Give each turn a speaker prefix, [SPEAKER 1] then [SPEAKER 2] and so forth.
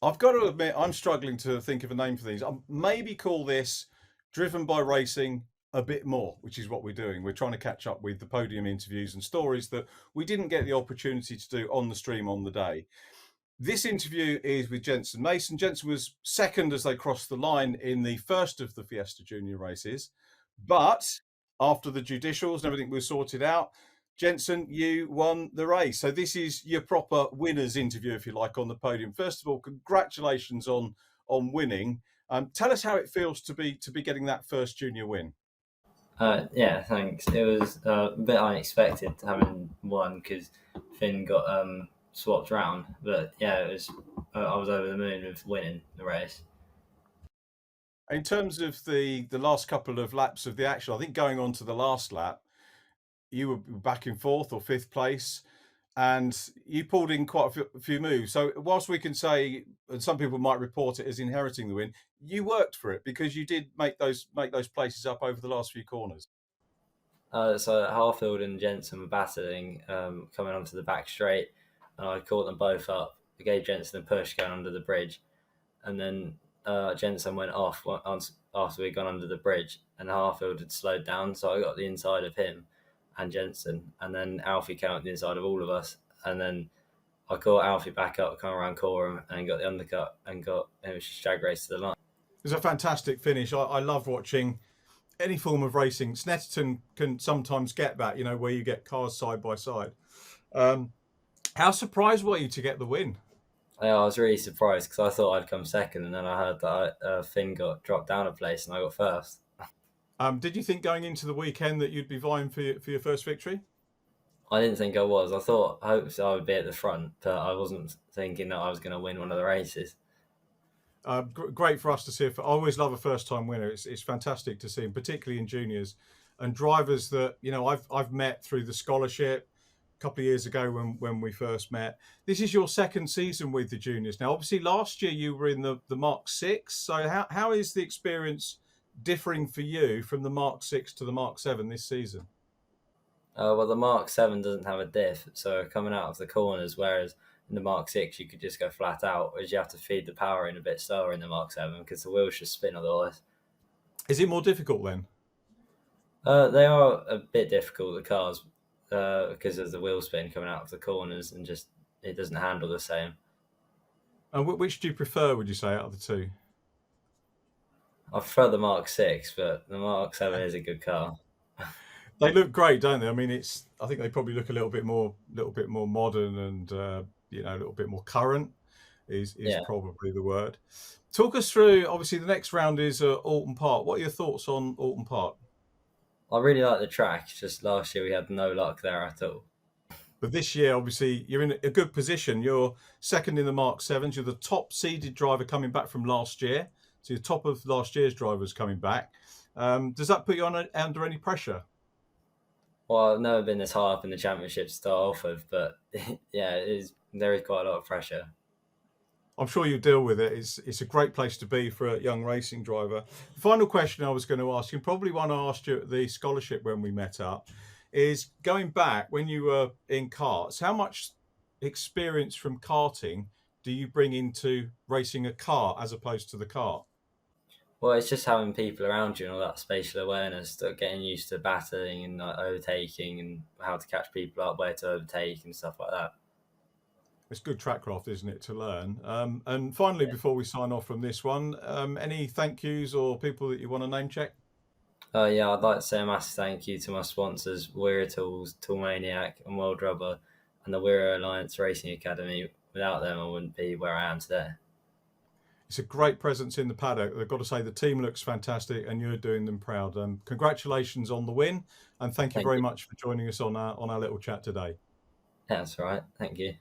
[SPEAKER 1] I've got to admit, I'm struggling to think of a name for these. Maybe call this Driven by Racing a bit more, which is what we're doing. We're trying to catch up with the podium interviews and stories that we didn't get the opportunity to do on the stream on the day. This interview is with Jenson Mason. Jenson was second as they crossed the line in the first of the Fiesta Junior races. But after the judicials and everything was sorted out, Jenson, you won the race. So this is your proper winner's interview, if you like, on the podium. First of all, congratulations on winning. Tell us how it feels to be getting that first junior win.
[SPEAKER 2] Yeah, thanks. It was a bit unexpected having won because Finn got swapped round, but yeah, it was. I was over the moon with winning the race.
[SPEAKER 1] In terms of the last couple of laps of the action, I think going on to the last lap, you were back in fourth or fifth place, and you pulled in quite a few moves. So whilst we can say, and some people might report it as inheriting the win, you worked for it because you did make those places up over the last few corners.
[SPEAKER 2] So Harfield and Jensen were battling coming onto the back straight, and I caught them both up. I gave Jensen a push going under the bridge, and then Jensen went off after we'd gone under the bridge, and Harfield had slowed down, so I got the inside of him and Jensen, and then Alfie came up the inside of all of us, and then I caught Alfie back up, come around Coram, and got the undercut, and it was just drag race to the line.
[SPEAKER 1] It was a fantastic finish. I love watching any form of racing. Snetterton can sometimes get that, where you get cars side by side. How surprised were you to get the win?
[SPEAKER 2] Yeah, I was really surprised because I thought I'd come second, and then I heard that Finn got dropped down a place and I got first.
[SPEAKER 1] Did you think going into the weekend that you'd be vying for your first victory?
[SPEAKER 2] I didn't think I was. I hoped I would be at the front, but I wasn't thinking that I was going to win one of the races.
[SPEAKER 1] Great for us to see. I always love a first-time winner. It's fantastic to see, and particularly in juniors and drivers that I've met through the scholarship a couple of years ago when we first met. This is your second season with the juniors now. Obviously, last year you were in the Mark 6. So how is the experience differing for you from the Mark 6 to the Mark 7 this season?
[SPEAKER 2] Well, the Mark 7 doesn't have a diff, so coming out of the corners, whereas in the Mark 6 you could just go flat out, whereas you have to feed the power in a bit slower in the Mark 7 because the wheels just spin otherwise.
[SPEAKER 1] Is it more difficult then?
[SPEAKER 2] They are a bit difficult, the cars, because of the wheel spin coming out of the corners and just it doesn't handle the same.
[SPEAKER 1] And which do you prefer, would you say, out of the two?
[SPEAKER 2] I prefer the Mark 6, but the Mark 7 is a good car.
[SPEAKER 1] They look great, don't they? I mean, I think they probably look a little bit more modern and a little bit more current is
[SPEAKER 2] Yeah.
[SPEAKER 1] probably the word. Talk us through. Obviously, the next round is Alton Park. What are your thoughts on Alton Park?
[SPEAKER 2] I really like the track. Just last year we had no luck there at all.
[SPEAKER 1] But this year, obviously, you're in a good position. You're second in the Mark 7s. You're the top seeded driver coming back from last year. So you're top of last year's drivers coming back. Does that put you under any pressure?
[SPEAKER 2] Well, I've never been this high up in the championship to start off with, but yeah, there is quite a lot of pressure.
[SPEAKER 1] I'm sure you deal with it. It's a great place to be for a young racing driver. The final question I was going to ask you, probably one I asked you at the scholarship when we met up, is going back when you were in karts, how much experience from karting do you bring into racing a car as opposed to the kart?
[SPEAKER 2] Well, it's just having people around you and all that spatial awareness, getting used to battling and overtaking and how to catch people up, where to overtake and stuff like that.
[SPEAKER 1] It's good trackcraft, isn't it, to learn? And finally,
[SPEAKER 2] Yeah.
[SPEAKER 1] before we sign off from this one, any thank yous or people that you want to name check?
[SPEAKER 2] Yeah, I'd like to say a massive thank you to my sponsors, Weir Tools, Toolmaniac, and World Rubber, and the Weir Alliance Racing Academy. Without them, I wouldn't be where I am today.
[SPEAKER 1] It's a great presence in the paddock. I've got to say the team looks fantastic and you're doing them proud. Congratulations on the win and thank you
[SPEAKER 2] Thank
[SPEAKER 1] very
[SPEAKER 2] you.
[SPEAKER 1] much for joining us on our little chat today.
[SPEAKER 2] Yeah, that's all right. Thank you.